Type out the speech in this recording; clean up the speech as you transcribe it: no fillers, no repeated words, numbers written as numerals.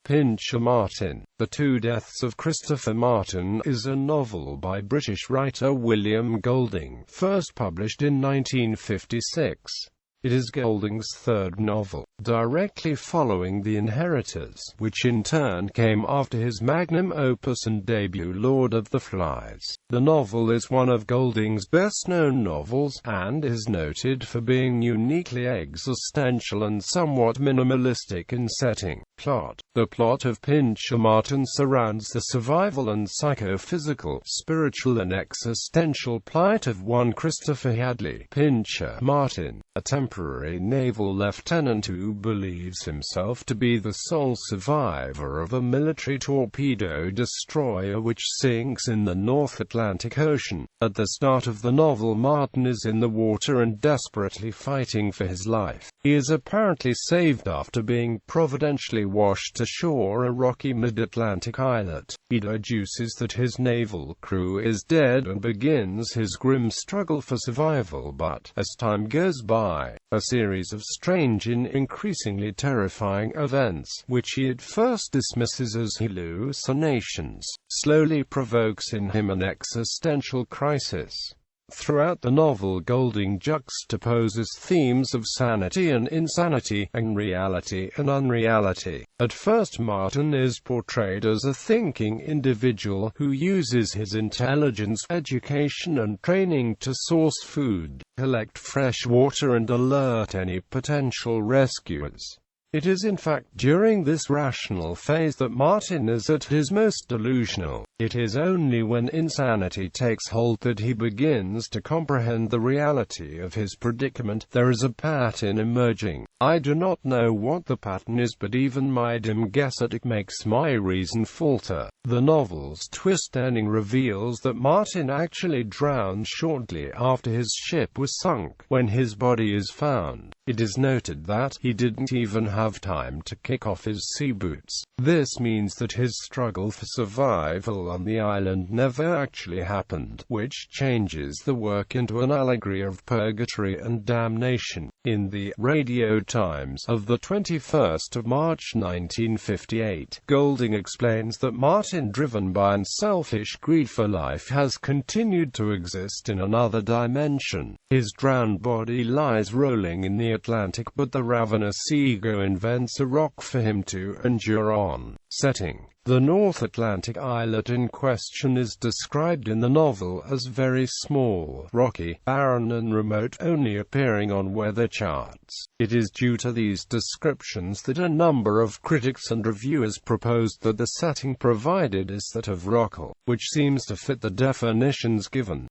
Pincher Martin. The Two Deaths of Christopher Martin is a novel by British writer William Golding, first published in 1956. It is Golding's third novel, directly following The Inheritors, which in turn came after his magnum opus and debut Lord of the Flies. The novel is one of Golding's best-known novels, and is noted for being uniquely existential and somewhat minimalistic in setting. Plot. The plot of Pincher Martin surrounds the survival and psychophysical, spiritual and existential plight of one Christopher Hadley Pincher Martin, a temporary naval lieutenant who believes himself to be the sole survivor of a military torpedo destroyer which sinks in the North Atlantic Ocean. At the start of the novel, Martin is in the water and desperately fighting for his life. He is apparently saved after being providentially washed ashore a rocky mid-Atlantic islet. He deduces that his naval crew is dead and begins his grim struggle for survival, but, as time goes by, a series of strange and increasingly terrifying events, which he at first dismisses as hallucinations, slowly provokes in him an existential crisis. Throughout the novel, Golding juxtaposes themes of sanity and insanity, and reality and unreality. At first, Martin is portrayed as a thinking individual who uses his intelligence, education and training to source food, collect fresh water and alert any potential rescuers. It is in fact during this rational phase that Martin is at his most delusional. It is only when insanity takes hold that he begins to comprehend the reality of his predicament. There is a pattern emerging. I do not know what the pattern is, but even my dim guess at it makes my reason falter. The novel's twist ending reveals that Martin actually drowned shortly after his ship was sunk. When his body is found, it is noted that he didn't even have time to kick off his sea boots. This means that his struggle for survival on the island never actually happened, which changes the work into an allegory of purgatory and damnation. In the Radio Times of the 21st of March 1958, Golding explains that Martin, driven by unselfish greed for life, has continued to exist in another dimension. His drowned body lies rolling in the Atlantic, but the ravenous ego invents a rock for him to endure on. Setting. The North Atlantic islet in question is described in the novel as very small, rocky, barren and remote, only appearing on weather charts. It is due to these descriptions that a number of critics and reviewers proposed that the setting provided is that of Rockall, which seems to fit the definitions given.